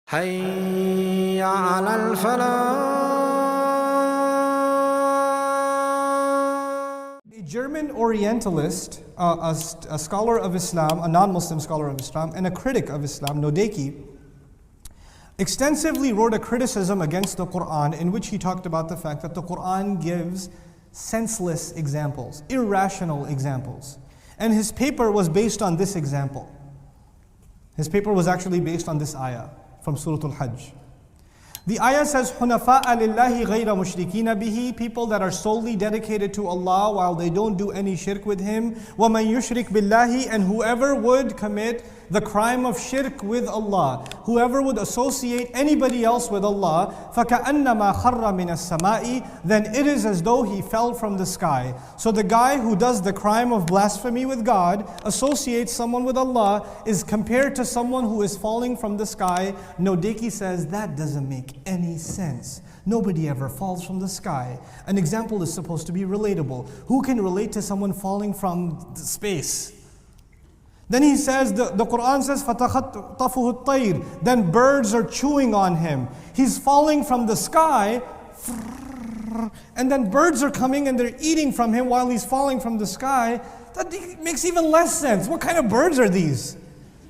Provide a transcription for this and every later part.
حي على الفلاح. A German Orientalist, a scholar of Islam, a non-Muslim scholar of Islam, and a critic of Islam, Nodeki, extensively wrote a criticism against the Quran in which he talked about the fact that the Quran gives senseless examples, irrational examples. And his paper was based on this example. His paper was actually based on this ayah from Surah Al-Hajj. The ayah says, حُنَفَاءَ لِلَّهِ غَيْرَ مُشْرِكِينَ بِهِ, people that are solely dedicated to Allah while they don't do any shirk with Him. وَمَنْ يُشْرِكْ بِاللَّهِ, and whoever would commit the crime of shirk with Allah, whoever would associate anybody else with Allah, فَكَأَنَّمَا خَرَّ مِنَ السَّمَاءِ, then it is as though he fell from the sky. So the guy who does the crime of blasphemy with God, associates someone with Allah, is compared to someone who is falling from the sky. Nodeki says that doesn't make any sense. Nobody ever falls from the sky. An example is supposed to be relatable. Who can relate to someone falling from space? Then he says, the Quran says, فَتَخَطَّفُهُ الطَّيْرُ, then birds are chewing on him. He's falling from the sky, and then birds are coming and they're eating from him while he's falling from the sky. That makes even less sense. What kind of birds are these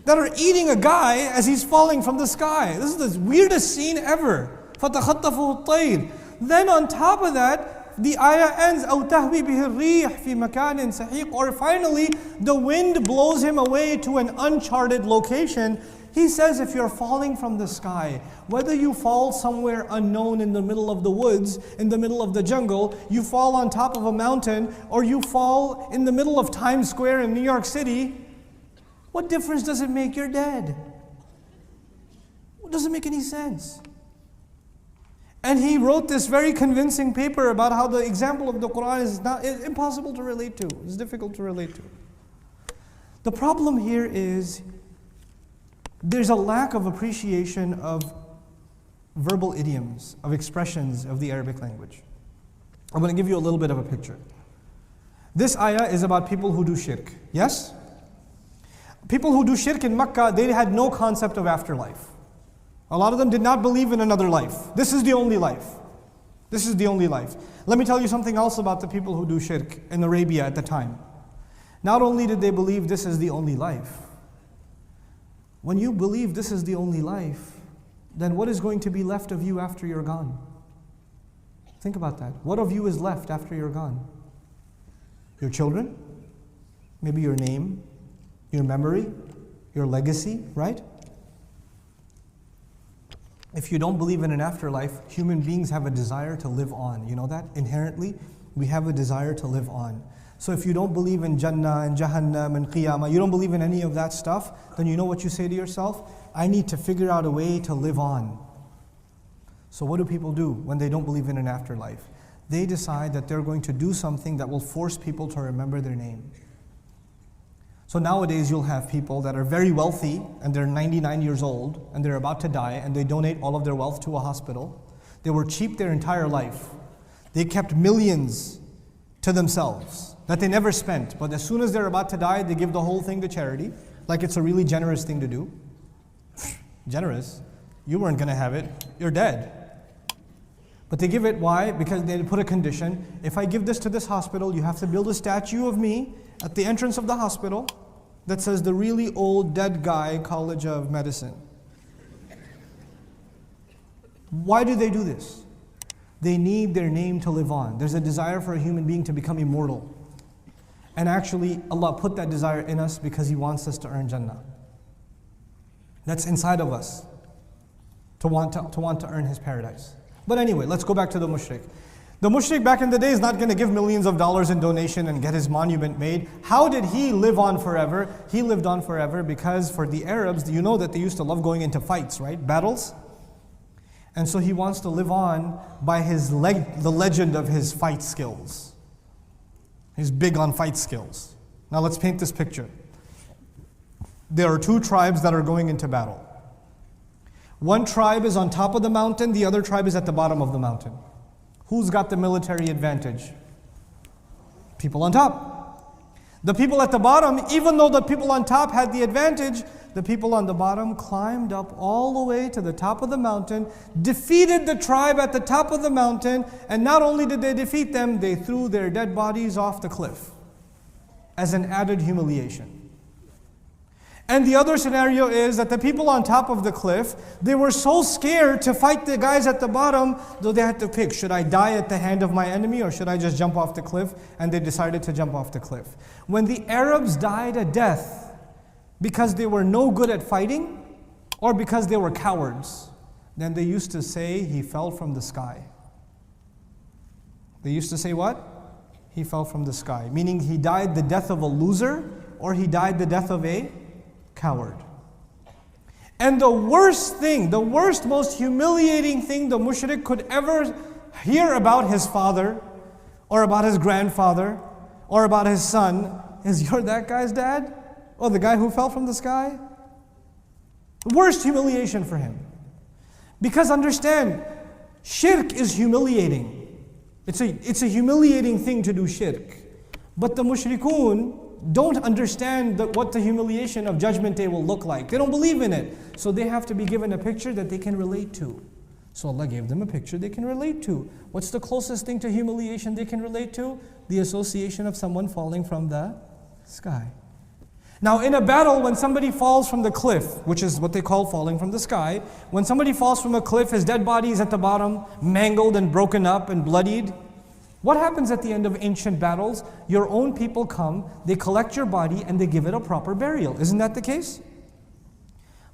that are eating a guy as he's falling from the sky? This is the weirdest scene ever. فَتَخَطَّفُهُ الطَّيْرُ. Then on top of that, the ayah ends, أَوْ تَهْوِي بِهِ الرِّيحِ فِي مَكَانٍ سَحِيقٍ, or finally, the wind blows him away to an uncharted location. He says, if you're falling from the sky, whether you fall somewhere unknown in the middle of the woods, in the middle of the jungle, you fall on top of a mountain, or you fall in the middle of Times Square in New York City, what difference does it make? You're dead. It doesn't make any sense. And he wrote this very convincing paper about how the example of the Quran is impossible to relate to. It's difficult to relate to. The problem here is there's a lack of appreciation of verbal idioms, of expressions of the Arabic language. I'm going to give you a little bit of a picture. This ayah is about people who do shirk. Yes? People who do shirk in Makkah, they had no concept of afterlife. A lot of them did not believe in another life. This is the only life. This is the only life. Let me tell you something else about the people who do shirk in Arabia at the time. Not only did they believe this is the only life, when you believe this is the only life, then what is going to be left of you after you're gone? Think about that. What of you is left after you're gone? Your children? Maybe your name, your memory, your legacy, right? If you don't believe in an afterlife, human beings have a desire to live on. You know that? Inherently, we have a desire to live on. So if you don't believe in Jannah and Jahannam and Qiyamah, you don't believe in any of that stuff, then you know what you say to yourself? I need to figure out a way to live on. So what do people do when they don't believe in an afterlife? They decide that they're going to do something that will force people to remember their name. So nowadays you'll have people that are very wealthy and they're 99 years old and they're about to die and they donate all of their wealth to a hospital. They were cheap their entire life. They kept millions to themselves that they never spent. But as soon as they're about to die, they give the whole thing to charity, like it's a really generous thing to do. Generous? You weren't going to have it. You're dead. But they give it, why? Because they put a condition. If I give this to this hospital, you have to build a statue of me at the entrance of the hospital that says the really old dead guy College of Medicine. Why do they do this? They need their name to live on. There's a desire for a human being to become immortal. And actually, Allah put that desire in us because He wants us to earn Jannah. That's inside of us, to want to earn His paradise. But anyway, let's go back to the mushrik. The mushrik back in the day is not going to give millions of dollars in donation and get his monument made. How did he live on forever? He lived on forever because for the Arabs, you know that they used to love going into fights, right? Battles. And so he wants to live on by the legend of his fight skills. He's big on fight skills. Now let's paint this picture. There are two tribes that are going into battle. One tribe is on top of the mountain, the other tribe is at the bottom of the mountain. Who's got the military advantage? People on top. The people at the bottom, even though the people on top had the advantage, the people on the bottom climbed up all the way to the top of the mountain, defeated the tribe at the top of the mountain, and not only did they defeat them, they threw their dead bodies off the cliff as an added humiliation. And the other scenario is that the people on top of the cliff, they were so scared to fight the guys at the bottom, though they had to pick, should I die at the hand of my enemy or should I just jump off the cliff? And they decided to jump off the cliff. When the Arabs died a death because they were no good at fighting or because they were cowards, then they used to say he fell from the sky. They used to say what? He fell from the sky. Meaning he died the death of a loser or he died the death of a coward. And the worst thing, the worst, most humiliating thing the mushrik could ever hear about his father or about his grandfather or about his son is, you're that guy's dad? Or the guy who fell from the sky? Worst humiliation for him. Because understand, shirk is humiliating. It's a humiliating thing to do shirk. But the mushrikun don't understand what the humiliation of Judgment Day will look like. They don't believe in it. So they have to be given a picture that they can relate to. So Allah gave them a picture they can relate to. What's the closest thing to humiliation they can relate to? The association of someone falling from the sky. Now in a battle, when somebody falls from the cliff, which is what they call falling from the sky, when somebody falls from a cliff, his dead body is at the bottom, mangled and broken up and bloodied. What happens at the end of ancient battles? Your own people come, they collect your body and they give it a proper burial. Isn't that the case?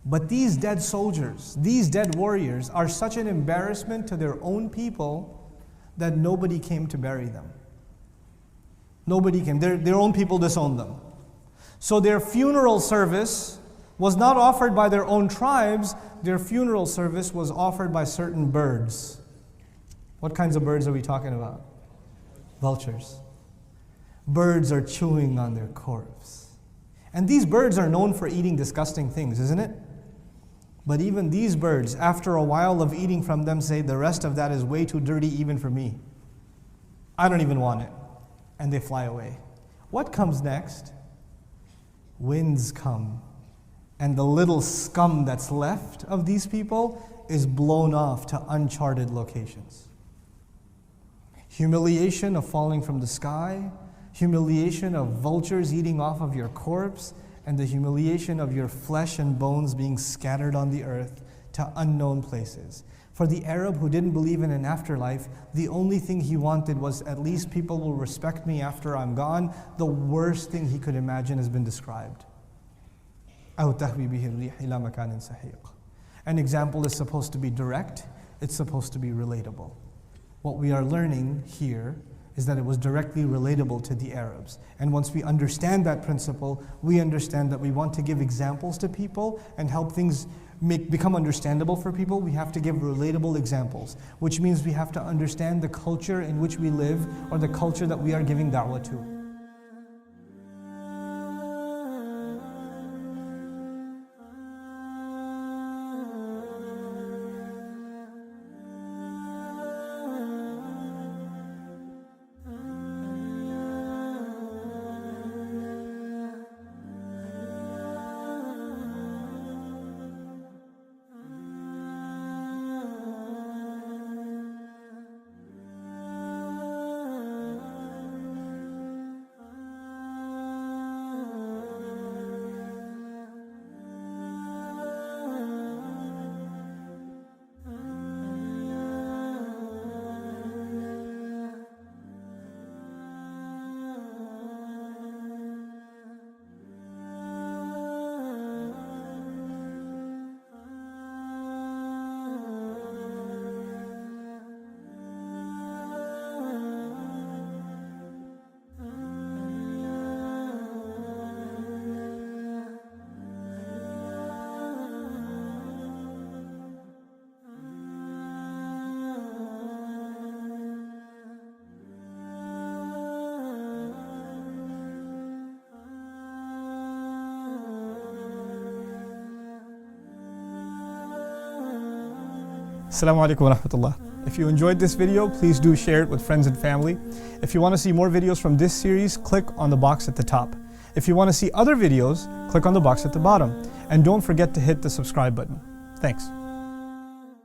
But these dead soldiers, these dead warriors are such an embarrassment to their own people that nobody came to bury them. Nobody came. Their own people disowned them. So their funeral service was not offered by their own tribes. Their funeral service was offered by certain birds. What kinds of birds are we talking about? Vultures. Birds are chewing on their corpse. And these birds are known for eating disgusting things, isn't it? But even these birds, after a while of eating from them, say, the rest of that is way too dirty even for me. I don't even want it. And they fly away. What comes next? Winds come. And the little scum that's left of these people is blown off to uncharted locations. Humiliation of falling from the sky, humiliation of vultures eating off of your corpse, and the humiliation of your flesh and bones being scattered on the earth to unknown places. For the Arab who didn't believe in an afterlife, the only thing he wanted was, at least people will respect me after I'm gone. The worst thing he could imagine has been described. An example is supposed to be direct, it's supposed to be relatable. What we are learning here is that it was directly relatable to the Arabs. And once we understand that principle, we understand that we want to give examples to people and help things become understandable for people. We have to give relatable examples, which means we have to understand the culture in which we live or the culture that we are giving da'wah to. Assalamu alaikum wa rahmatullah. If you enjoyed this video, please do share it with friends and family. If you want to see more videos from this series, click on the box at the top. If you want to see other videos, click on the box at the bottom. And don't forget to hit the subscribe button. Thanks.